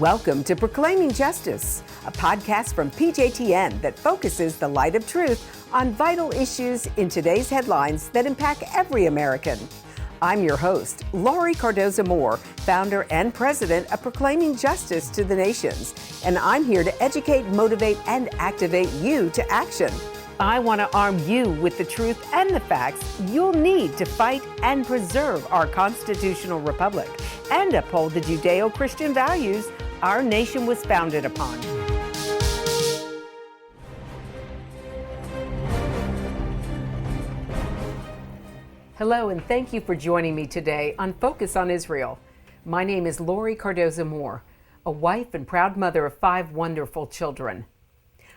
Welcome to Proclaiming Justice, a podcast from PJTN that focuses the light of truth on vital issues in today's headlines that impact every American. I'm your host, Laurie Cardoza-Moore, founder and president of Proclaiming Justice to the Nations, and I'm here to educate, motivate, and activate you to action. I want to arm you with the truth and the facts you'll need to fight and preserve our constitutional republic and uphold the Judeo-Christian values our nation was founded upon. Hello, and thank you for joining me today on Focus on Israel. My name is Laurie Cardoza-Moore, a wife and proud mother of 5 wonderful children.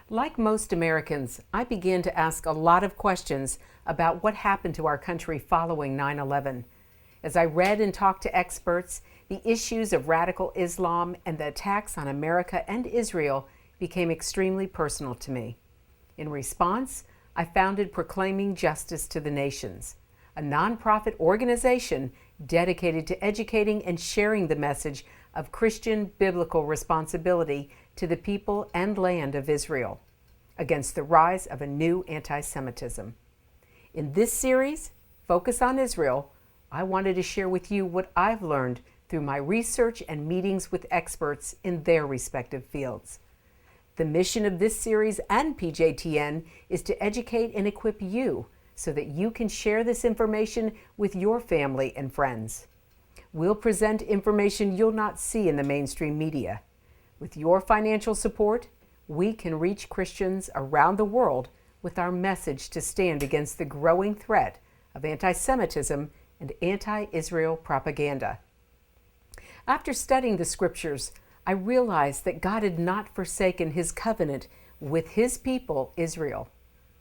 Like most Americans, I began to ask a lot of questions about what happened to our country following 9/11. As I read and talked to experts, the issues of radical Islam and the attacks on America and Israel became extremely personal to me. In response, I founded Proclaiming Justice to the Nations, a nonprofit organization dedicated to educating and sharing the message of Christian biblical responsibility to the people and land of Israel against the rise of a new anti-Semitism. In this series, Focus on Israel, I wanted to share with you what I've learned through my research and meetings with experts in their respective fields. The mission of this series and PJTN is to educate and equip you so that you can share this information with your family and friends. We'll present information you'll not see in the mainstream media. With your financial support, we can reach Christians around the world with our message to stand against the growing threat of anti-Semitism and anti-Israel propaganda. After studying the scriptures, I realized that God had not forsaken his covenant with his people, Israel.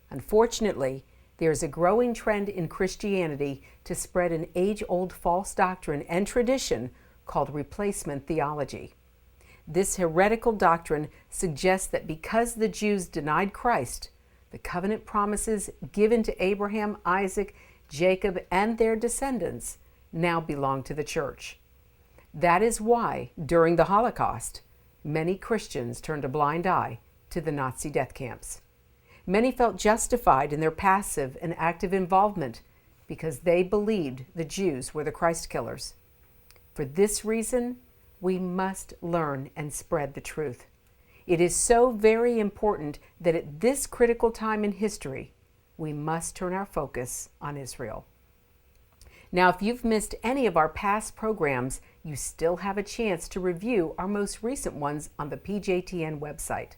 Unfortunately, there is a growing trend in Christianity to spread an age-old false doctrine and tradition called replacement theology. This heretical doctrine suggests that because the Jews denied Christ, the covenant promises given to Abraham, Isaac, Jacob, and their descendants now belong to the church. That is why, during the Holocaust, many Christians turned a blind eye to the Nazi death camps. Many felt justified in their passive and active involvement because they believed the Jews were the Christ killers. For this reason, we must learn and spread the truth. It is so very important that at this critical time in history, we must turn our focus on Israel. Now, if you've missed any of our past programs, you still have a chance to review our most recent ones on the PJTN website.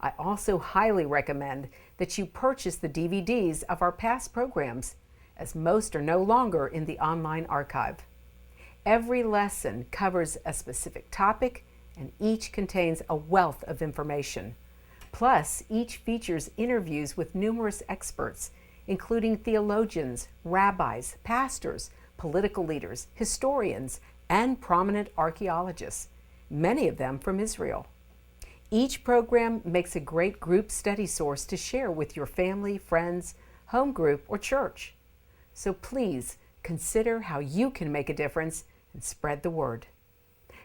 I also highly recommend that you purchase the DVDs of our past programs, as most are no longer in the online archive. Every lesson covers a specific topic, and each contains a wealth of information. Plus, each features interviews with numerous experts, including theologians, rabbis, pastors, political leaders, historians, and prominent archaeologists, many of them from Israel. Each program makes a great group study source to share with your family, friends, home group, or church. So please consider how you can make a difference and spread the word.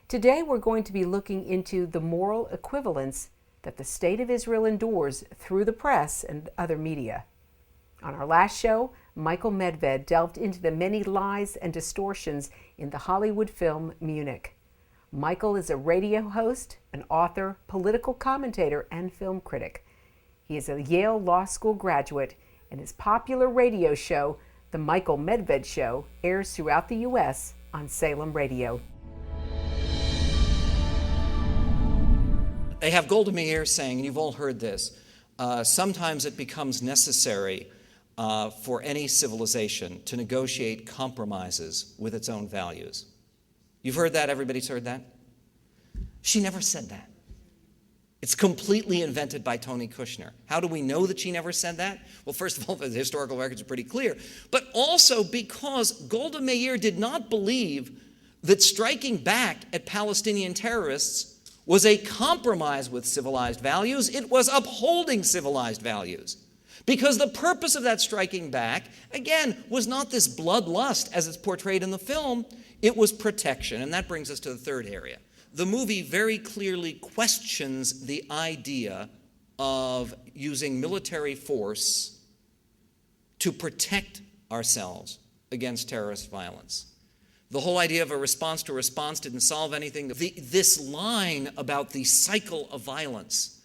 Today we're going to be looking into the moral equivalence that the state of Israel endures through the press and other media. On our last show, Michael Medved delved into the many lies and distortions in the Hollywood film Munich. Michael is a radio host, an author, political commentator, and film critic. He is a Yale Law School graduate, and his popular radio show, The Michael Medved Show, airs throughout the U.S. on Salem Radio. They have Golda Meir saying, and you've all heard this, sometimes it becomes necessary for any civilization to negotiate compromises with its own values. You've heard that? Everybody's heard that? She never said that. It's completely invented by Tony Kushner. How do we know that she never said that? Well, first of all, the historical records are pretty clear, but also because Golda Meir did not believe that striking back at Palestinian terrorists was a compromise with civilized values. It was upholding civilized values. Because the purpose of that striking back, again, was not this bloodlust as it's portrayed in the film. It was protection. And that brings us to the third area. the movie very clearly questions the idea of using military force to protect ourselves against terrorist violence. The whole idea of a response to a response didn't solve anything. This line about the cycle of violence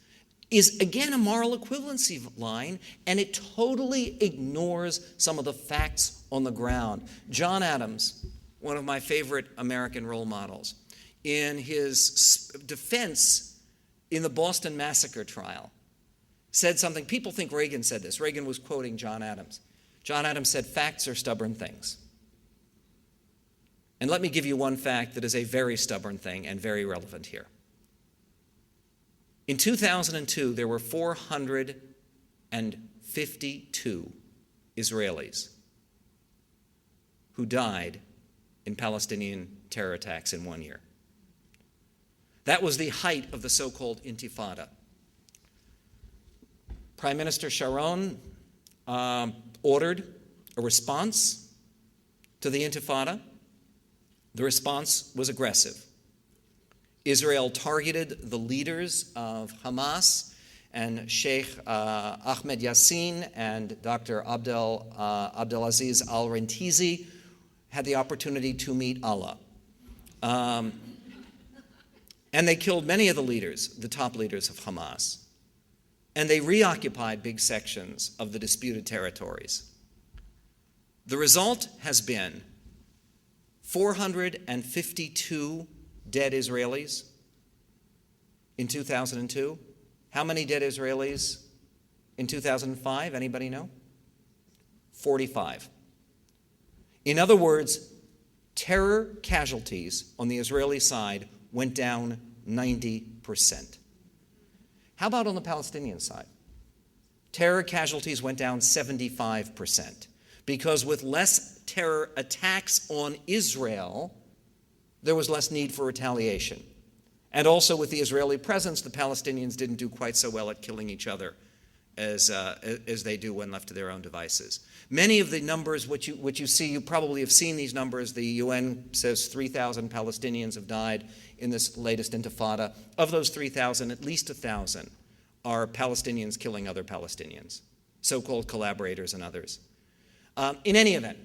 is, again, a moral equivalency line, and it totally ignores some of the facts on the ground. John Adams, one of my favorite American role models, in his defense in the Boston Massacre trial, said something. People think Reagan said this. Reagan was quoting John Adams. John Adams said, "Facts are stubborn things." And let me give you one fact that is a very stubborn thing and very relevant here. In 2002, there were 452 Israelis who died in Palestinian terror attacks in 1 year. That was the height of the so-called Intifada. Prime Minister Sharon ordered a response to the Intifada. The response was aggressive. Israel targeted the leaders of Hamas, and Sheikh Ahmed Yassin and Dr. Abdelaziz al-Rentizi had the opportunity to meet Allah. And they killed many of the leaders, the top leaders of Hamas. And they reoccupied big sections of the disputed territories. The result has been 452 dead Israelis in 2002. How many dead Israelis in 2005? Anybody know? 45. In other words, terror casualties on the Israeli side went down 90%. How about on the Palestinian side? Terror casualties went down 75%, because with less terror attacks on Israel, there was less need for retaliation. And also with the Israeli presence, the Palestinians didn't do quite so well at killing each other as they do when left to their own devices. Many of the numbers, what you see, you probably have seen these numbers. The UN says 3,000 Palestinians have died in this latest Intifada. Of those 3,000, at least 1,000 are Palestinians killing other Palestinians, so-called collaborators and others. In any event,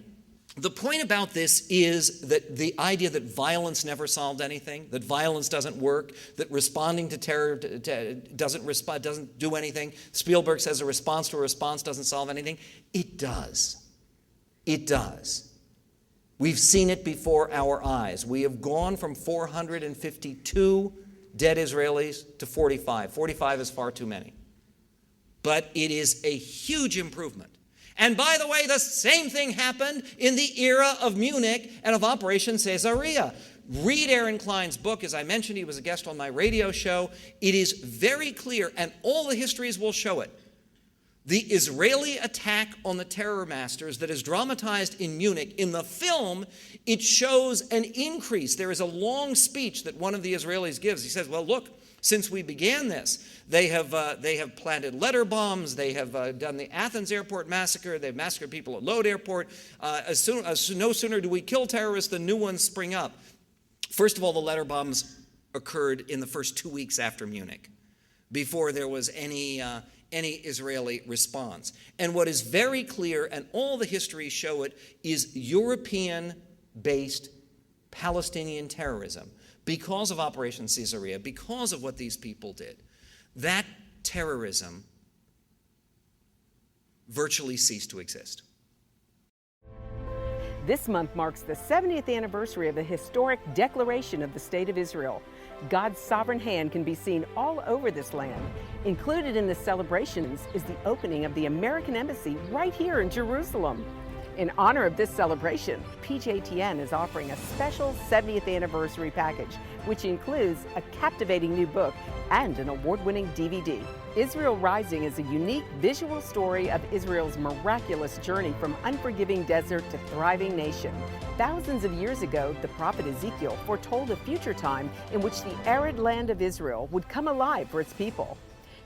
the point about this is that the idea that violence never solved anything, that violence doesn't work, that responding to terror doesn't do anything. Spielberg says a response to a response doesn't solve anything. It does. It does. We've seen it before our eyes. We have gone from 452 dead Israelis to 45. 45 is far too many. But it is a huge improvement. And by the way, the same thing happened in the era of Munich and of Operation Caesarea. Read Aaron Klein's book. As I mentioned, he was a guest on my radio show. It is very clear, and all the histories will show it. The Israeli attack on the terror masters that is dramatized in Munich, in the film, it shows an increase. There is a long speech that one of the Israelis gives. He says, well, look, since we began this, they have planted letter bombs. They have done the Athens airport massacre. They've massacred people at Lod airport. No sooner do we kill terrorists than new ones spring up. First of all, the letter bombs occurred in the first 2 weeks after Munich, before there was any Israeli response. And what is very clear, and all the histories show it, is European-based Palestinian terrorism. Because of Operation Caesarea, because of what these people did, that terrorism virtually ceased to exist. This month marks the 70th anniversary of the historic Declaration of the State of Israel. God's sovereign hand can be seen all over this land. Included in the celebrations is the opening of the American Embassy right here in Jerusalem. In honor of this celebration, PJTN is offering a special 70th anniversary package, which includes a captivating new book and an award-winning DVD. Israel Rising is a unique visual story of Israel's miraculous journey from unforgiving desert to thriving nation. Thousands of years ago, the prophet Ezekiel foretold a future time in which the arid land of Israel would come alive for its people.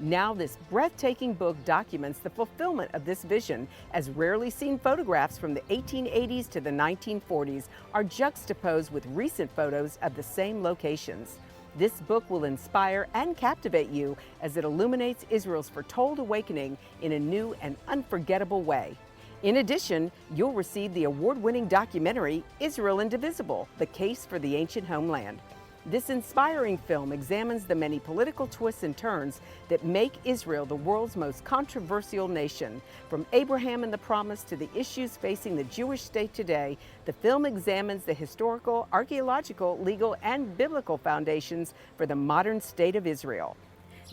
Now this breathtaking book documents the fulfillment of this vision, as rarely seen photographs from the 1880s to the 1940s are juxtaposed with recent photos of the same locations. This book will inspire and captivate you as it illuminates Israel's foretold awakening in a new and unforgettable way. In addition, you'll receive the award-winning documentary, Israel Indivisible: The Case for the Ancient Homeland. This inspiring film examines the many political twists and turns that make Israel the world's most controversial nation. From Abraham and the Promise to the issues facing the Jewish state today, the film examines the historical, archaeological, legal, and biblical foundations for the modern state of Israel.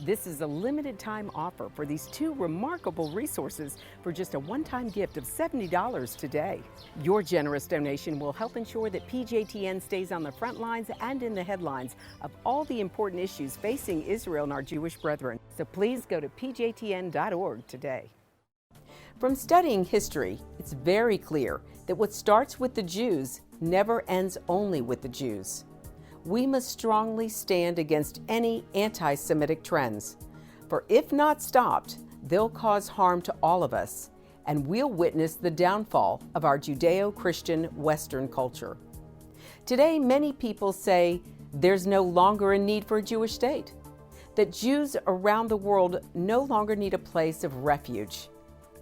This is a limited time offer for these two remarkable resources for just a one-time gift of $70 today. Your generous donation will help ensure that PJTN stays on the front lines and in the headlines of all the important issues facing Israel and our Jewish brethren. So please go to pjtn.org today. From studying history, it's very clear that what starts with the Jews never ends only with the Jews. We must strongly stand against any anti-Semitic trends, for if not stopped, they'll cause harm to all of us, and we'll witness the downfall of our Judeo-Christian Western culture. Today, many people say there's no longer a need for a Jewish state, that Jews around the world no longer need a place of refuge.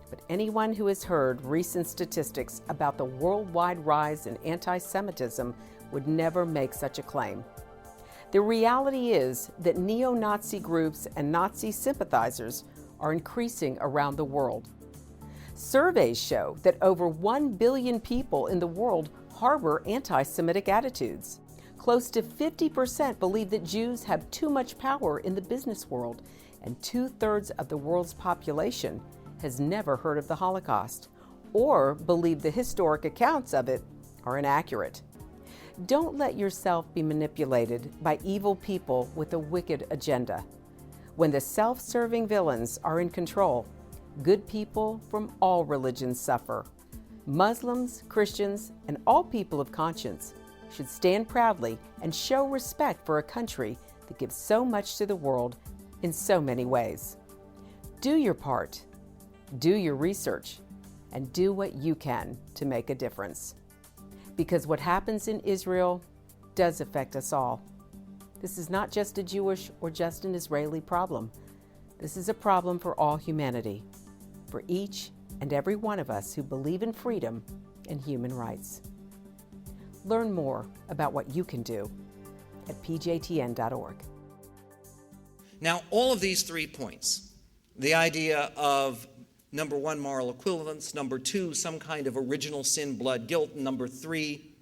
But anyone who has heard recent statistics about the worldwide rise in anti-Semitism would never make such a claim. The reality is that neo-Nazi groups and Nazi sympathizers are increasing around the world. Surveys show that over 1 billion people in the world harbor anti-Semitic attitudes. Close to 50% believe that Jews have too much power in the business world, and 2/3 of the world's population has never heard of the Holocaust or believe the historic accounts of it are inaccurate. Don't let yourself be manipulated by evil people with a wicked agenda. When the self-serving villains are in control, good people from all religions suffer. Muslims, Christians, and all people of conscience should stand proudly and show respect for a country that gives so much to the world in so many ways. Do your part, do your research, and do what you can to make a difference. Because what happens in Israel does affect us all. This is not just a Jewish or just an Israeli problem. This is a problem for all humanity, for each and every one of us who believe in freedom and human rights. Learn more about what you can do at pjtn.org. Now, all of these 3 points, the idea of number 1, moral equivalence, number 2, some kind of original sin, blood, guilt, number 3,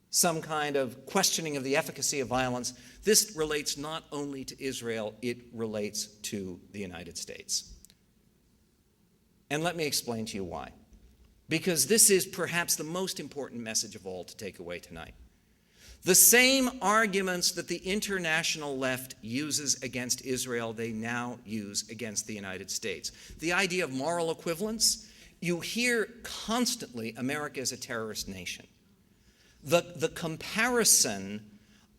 some kind of questioning of the efficacy of violence, this relates not only to Israel, it relates to the United States. And let me explain to you why. Because this is perhaps the most important message of all to take away tonight. The same arguments that the international left uses against Israel, they now use against the United States. The idea of moral equivalence, you hear constantly America is a terrorist nation. The comparison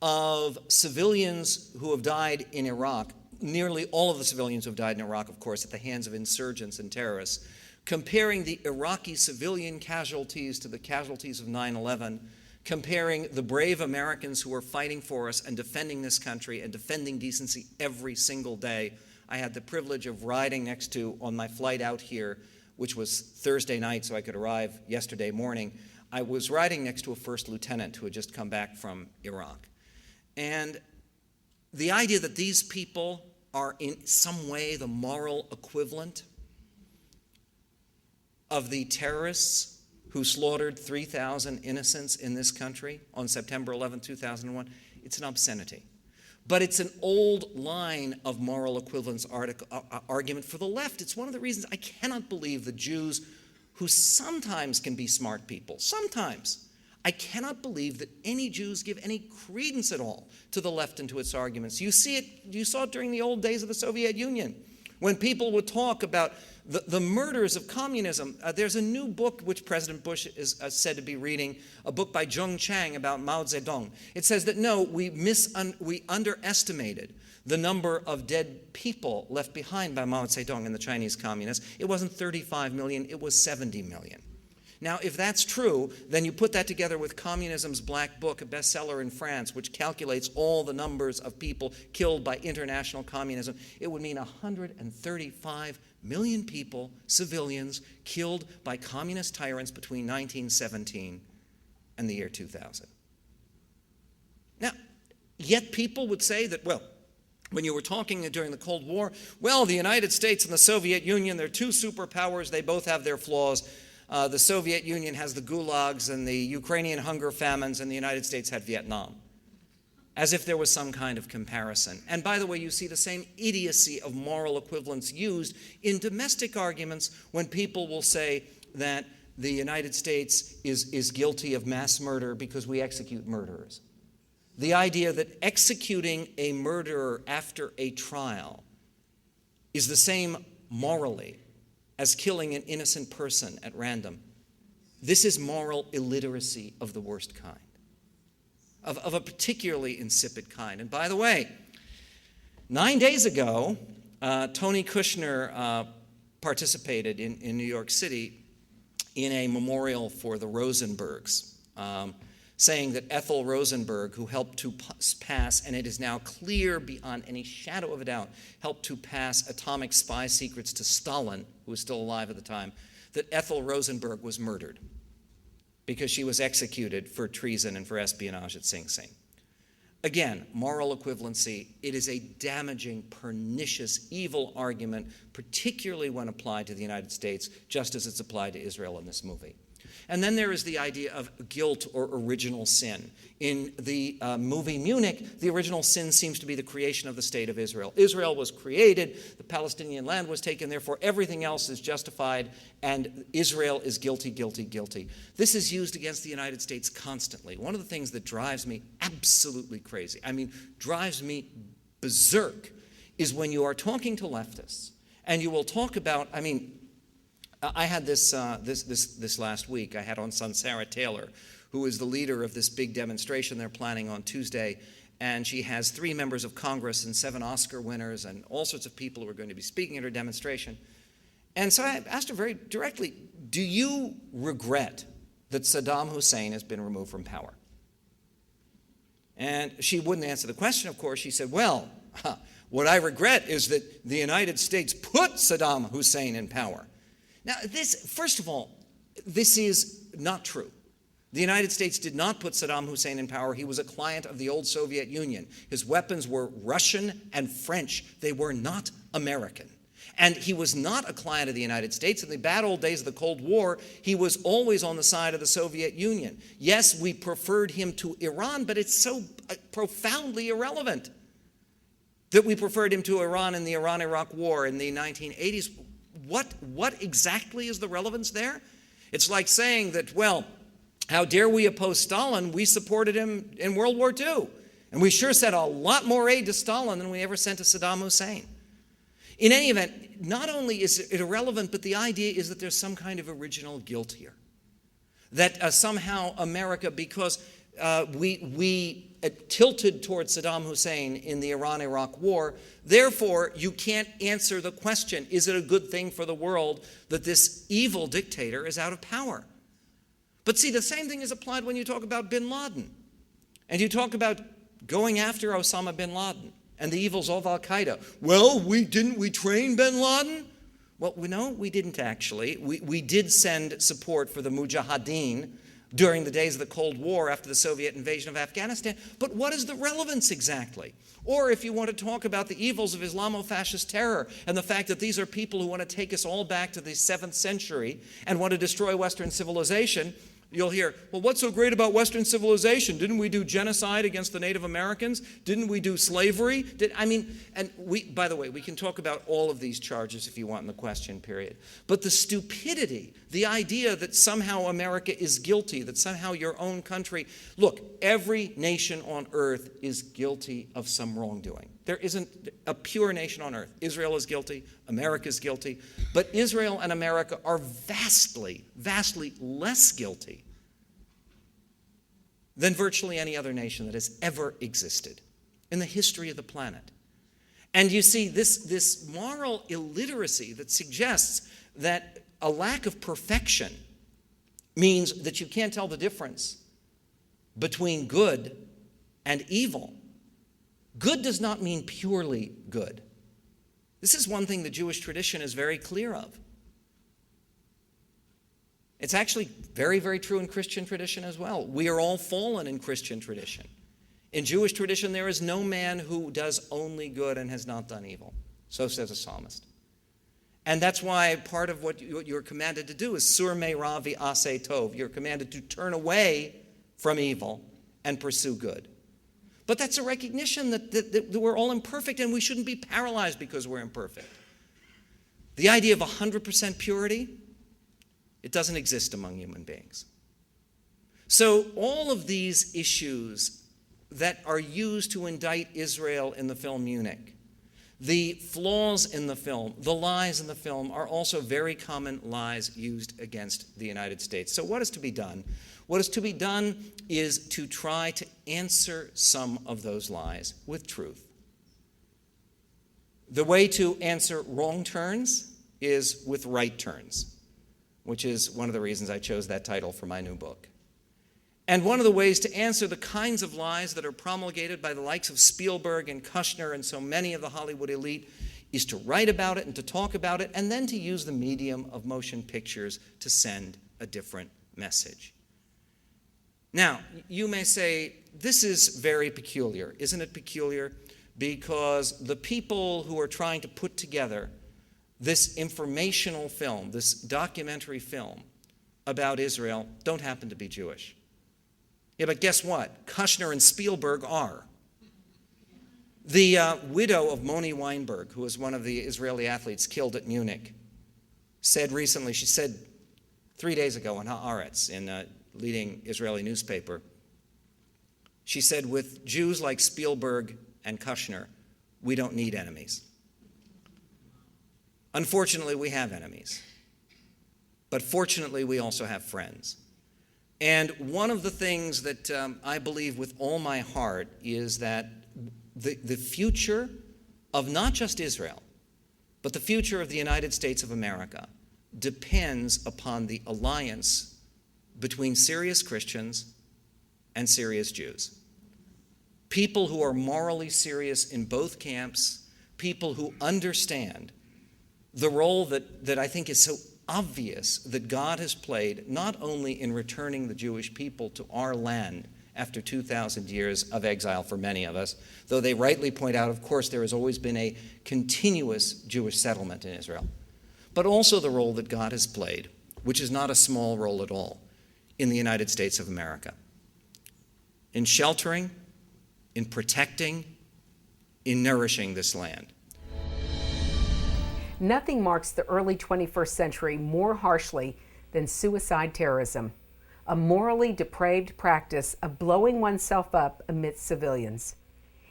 of civilians who have died in Iraq, nearly all of the civilians who have died in Iraq, of course, at the hands of insurgents and terrorists, comparing the Iraqi civilian casualties to the casualties of 9/11, comparing the brave Americans who are fighting for us and defending this country and defending decency every single day. I had the privilege of riding next to, on my flight out here, which was Thursday night, so I could arrive yesterday morning, I was riding next to a first lieutenant who had just come back from Iraq. And the idea that these people are in some way the moral equivalent of the terrorists who slaughtered 3,000 innocents in this country on September 11, 2001, it's an obscenity. But it's an old line of moral equivalence argument for the left. It's one of the reasons I cannot believe the Jews, who sometimes can be smart people, sometimes, I cannot believe that any Jews give any credence at all to the left and to its arguments. You saw it during the old days of the Soviet Union, when people would talk about the murders of communism. There's a new book which President Bush is said to be reading, a book by Zhong Chang about Mao Zedong. It says that no, we underestimated the number of dead people left behind by Mao Zedong and the Chinese communists. It wasn't 35 million, it was 70 million. Now, if that's true, then you put that together with Communism's Black Book, a bestseller in France, which calculates all the numbers of people killed by international communism. It would mean 135 million people, civilians, killed by communist tyrants between 1917 and the year 2000. Now, yet people would say that, well, when you were talking during the Cold War, well, the United States and the Soviet Union, they're two superpowers, they both have their flaws. The Soviet Union has the gulags and the Ukrainian hunger famines, and the United States had Vietnam. As if there was some kind of comparison. And by the way, you see the same idiocy of moral equivalence used in domestic arguments when people will say that the United States is guilty of mass murder because we execute murderers. The idea that executing a murderer after a trial is the same morally as killing an innocent person at random. This is moral illiteracy of the worst kind, of a particularly insipid kind. And by the way, 9 days ago, Tony Kushner participated in New York City in a memorial for the Rosenbergs, saying that Ethel Rosenberg, who helped to pass, and it is now clear beyond any shadow of a doubt, helped to pass atomic spy secrets to Stalin, who was still alive at the time, that Ethel Rosenberg was murdered because she was executed for treason and for espionage at Sing Sing. Again, moral equivalency, it is a damaging, pernicious, evil argument, particularly when applied to the United States, just as it's applied to Israel in this movie. And then there is the idea of guilt or original sin. In the movie Munich, the original sin seems to be the creation of the state of Israel. Israel was created, the Palestinian land was taken, therefore everything else is justified, and Israel is guilty, guilty, guilty. This is used against the United States constantly. One of the things that drives me absolutely crazy, drives me berserk, is when you are talking to leftists, and you will talk about, I had this last week. I had on son Sarah Taylor, who is the leader of this big demonstration they're planning on Tuesday, and she has 3 members of Congress and 7 Oscar winners and all sorts of people who are going to be speaking at her demonstration. And so I asked her very directly, do you regret that Saddam Hussein has been removed from power? And she wouldn't answer the question, of course. She said, well, what I regret is that the United States put Saddam Hussein in power. Now, first of all, this is not true. The United States did not put Saddam Hussein in power. He was a client of the old Soviet Union. His weapons were Russian and French. They were not American. And he was not a client of the United States. In the bad old days of the Cold War, he was always on the side of the Soviet Union. Yes, we preferred him to Iran, but it's so profoundly irrelevant that we preferred him to Iran in the Iran-Iraq War in the 1980s. What exactly is the relevance there? It's like saying that, well, how dare we oppose Stalin? We supported him in World War II. And we sure sent a lot more aid to Stalin than we ever sent to Saddam Hussein. In any event, not only is it irrelevant, but the idea is that there's some kind of original guilt here. That somehow America, because we tilted towards Saddam Hussein in the Iran-Iraq War, therefore you can't answer the question, is it a good thing for the world that this evil dictator is out of power? But see, the same thing is applied when you talk about bin Laden. And you talk about going after Osama bin Laden and the evils of al-Qaeda. Well, we train bin Laden? Well, no, we didn't actually. We did send support for the Mujahideen during the days of the Cold War after the Soviet invasion of Afghanistan. But what is the relevance exactly? Or if you want to talk about the evils of Islamo-fascist terror and the fact that these are people who want to take us all back to the 7th century and want to destroy Western civilization, you'll hear, well, what's so great about Western civilization? Didn't we do genocide against the Native Americans? Didn't we do slavery? By the way, we can talk about all of these charges if you want in the question period. But the stupidity, the idea that somehow America is guilty, that somehow your own country, look, every nation on earth is guilty of some wrongdoing. There isn't a pure nation on earth. Israel is guilty. America is guilty. But Israel and America are vastly, vastly less guilty than virtually any other nation that has ever existed in the history of the planet. And you see, this moral illiteracy that suggests that a lack of perfection means that you can't tell the difference between good and evil. Good does not mean purely good. This is one thing the Jewish tradition is very clear of. It's actually very, very true in Christian tradition as well. We are all fallen in Christian tradition. In Jewish tradition, there is no man who does only good and has not done evil. So says a psalmist. And that's why part of what you're commanded to do is sur me ravi ase tov. You're commanded to turn away from evil and pursue good. But that's a recognition that we're all imperfect and we shouldn't be paralyzed because we're imperfect. The idea of 100% purity, it doesn't exist among human beings. So all of these issues that are used to indict Israel in the film Munich, the flaws in the film, the lies in the film are also very common lies used against the United States. So what is to be done? What is to be done is to try to answer some of those lies with truth. The way to answer wrong turns is with right turns, which is one of the reasons I chose that title for my new book. And one of the ways to answer the kinds of lies that are promulgated by the likes of Spielberg and Kushner and so many of the Hollywood elite is to write about it and to talk about it and then to use the medium of motion pictures to send a different message. Now, you may say, this is very peculiar. Isn't it peculiar? Because the people who are trying to put together this informational film, this documentary film about Israel, don't happen to be Jewish. Yeah, but guess what? Kushner and Spielberg are. The widow of Moni Weinberg, who was one of the Israeli athletes killed at Munich, said recently, she said 3 days ago in Haaretz, in a leading Israeli newspaper, she said, with Jews like Spielberg and Kushner, we don't need enemies. Unfortunately, we have enemies. But fortunately, we also have friends. And one of the things that I believe with all my heart is that the future of not just Israel, but the future of the United States of America depends upon the alliance between serious Christians and serious Jews. People who are morally serious in both camps, people who understand the role that I think is so obvious that God has played not only in returning the Jewish people to our land after 2,000 years of exile for many of us, though they rightly point out, of course, there has always been a continuous Jewish settlement in Israel, but also the role that God has played, which is not a small role at all, in the United States of America, in sheltering, in protecting, in nourishing this land. Nothing marks the early 21st century more harshly than suicide terrorism, a morally depraved practice of blowing oneself up amidst civilians.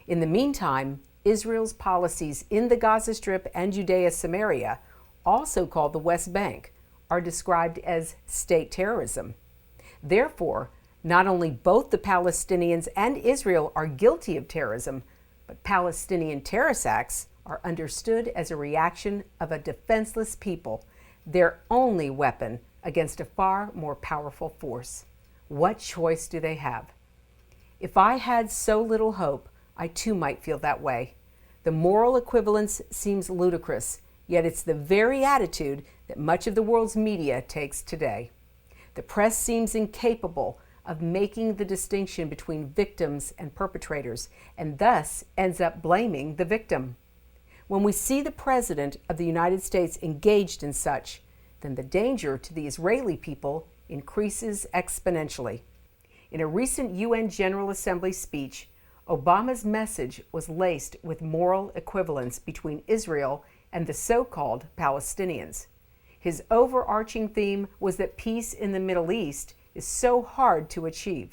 In the meantime, Israel's policies in the Gaza Strip and Judea-Samaria, also called the West Bank, are described as state terrorism. Therefore, not only both the Palestinians and Israel are guilty of terrorism, but Palestinian terrorist acts are understood as a reaction of a defenseless people, their only weapon against a far more powerful force. What choice do they have? If I had so little hope, I too might feel that way. The moral equivalence seems ludicrous, yet it's the very attitude that much of the world's media takes today. The press seems incapable of making the distinction between victims and perpetrators, and thus ends up blaming the victim. When we see the President of the United States engaged in such, then the danger to the Israeli people increases exponentially. In a recent UN General Assembly speech, Obama's message was laced with moral equivalence between Israel and the so-called Palestinians. His overarching theme was that peace in the Middle East is so hard to achieve.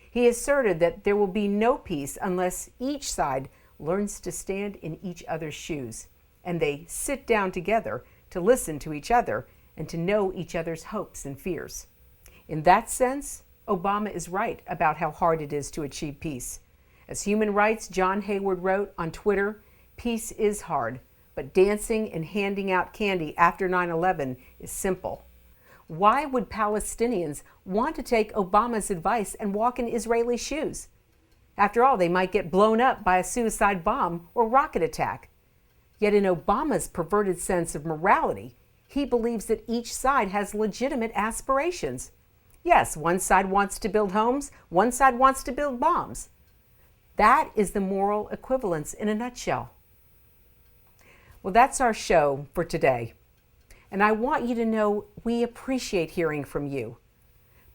He asserted that there will be no peace unless each side learns to stand in each other's shoes, and they sit down together to listen to each other and to know each other's hopes and fears. In that sense, Obama is right about how hard it is to achieve peace. As Human Rights John Hayward wrote on Twitter, peace is hard, but dancing and handing out candy after 9/11 is simple. Why would Palestinians want to take Obama's advice and walk in Israeli shoes? After all, they might get blown up by a suicide bomb or rocket attack. Yet in Obama's perverted sense of morality, he believes that each side has legitimate aspirations. Yes, one side wants to build homes, one side wants to build bombs. That is the moral equivalence in a nutshell. Well, that's our show for today. And I want you to know we appreciate hearing from you.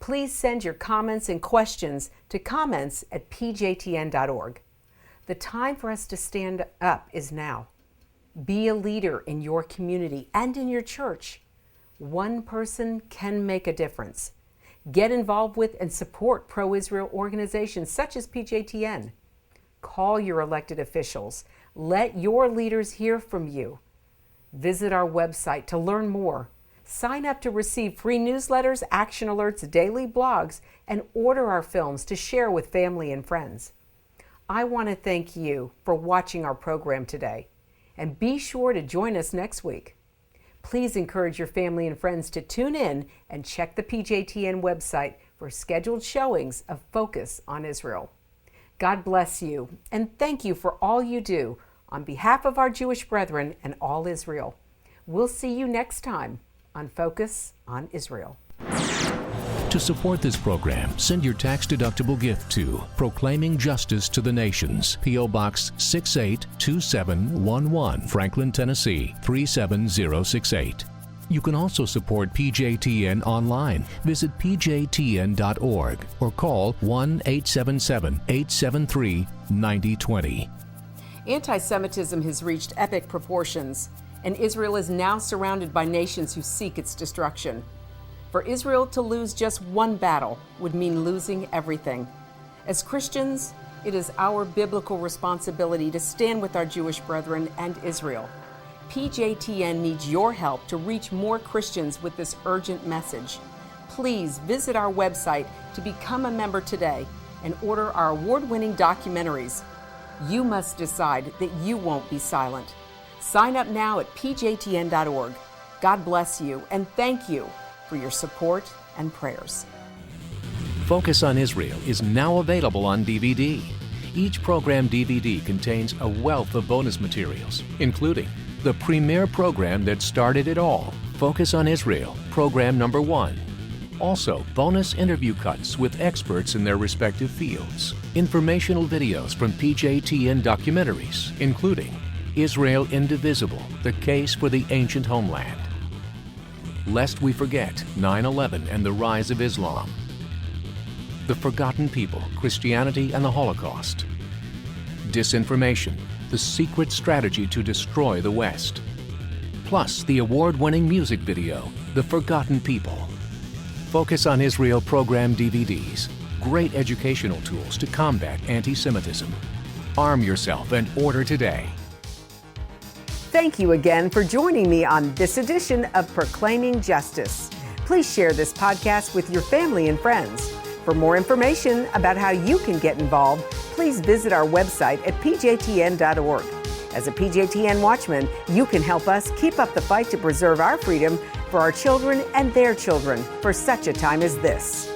Please send your comments and questions to comments@pjtn.org. The time for us to stand up is now. Be a leader in your community and in your church. One person can make a difference. Get involved with and support pro-Israel organizations such as PJTN. Call your elected officials. Let your leaders hear from you. Visit our website to learn more. Sign up to receive free newsletters, action alerts, daily blogs, and order our films to share with family and friends. I want to thank you for watching our program today, and be sure to join us next week. Please encourage your family and friends to tune in and check the PJTN website for scheduled showings of Focus on Israel. God bless you, and thank you for all you do on behalf of our Jewish brethren and all Israel. We'll see you next time on Focus on Israel. To support this program, send your tax-deductible gift to Proclaiming Justice to the Nations, P.O. Box 682711, Franklin, Tennessee 37068. You can also support PJTN online. Visit pjtn.org or call 1-877-873-9020. Antisemitism has reached epic proportions, and Israel is now surrounded by nations who seek its destruction. For Israel to lose just one battle would mean losing everything. As Christians, it is our biblical responsibility to stand with our Jewish brethren and Israel. PJTN needs your help to reach more Christians with this urgent message. Please visit our website to become a member today and order our award-winning documentaries. You must decide that you won't be silent. Sign up now at pjtn.org. God bless you, and thank you for your support and prayers. Focus on Israel is now available on DVD. Each program DVD contains a wealth of bonus materials, including the premier program that started it all, Focus on Israel, program number 1. Also, bonus interview cuts with experts in their respective fields. Informational videos from PJTN documentaries, including Israel Indivisible, The Case for the Ancient Homeland. Lest We Forget, 9/11 and the Rise of Islam. The Forgotten People, Christianity and the Holocaust. Disinformation, The Secret Strategy to Destroy the West. Plus, the award-winning music video, The Forgotten People. Focus on Israel program DVDs, great educational tools to combat anti-Semitism. Arm yourself and order today. Thank you again for joining me on this edition of Proclaiming Justice. Please share this podcast with your family and friends. For more information about how you can get involved, please visit our website at pjtn.org. As a PJTN Watchman, you can help us keep up the fight to preserve our freedom for our children and their children for such a time as this.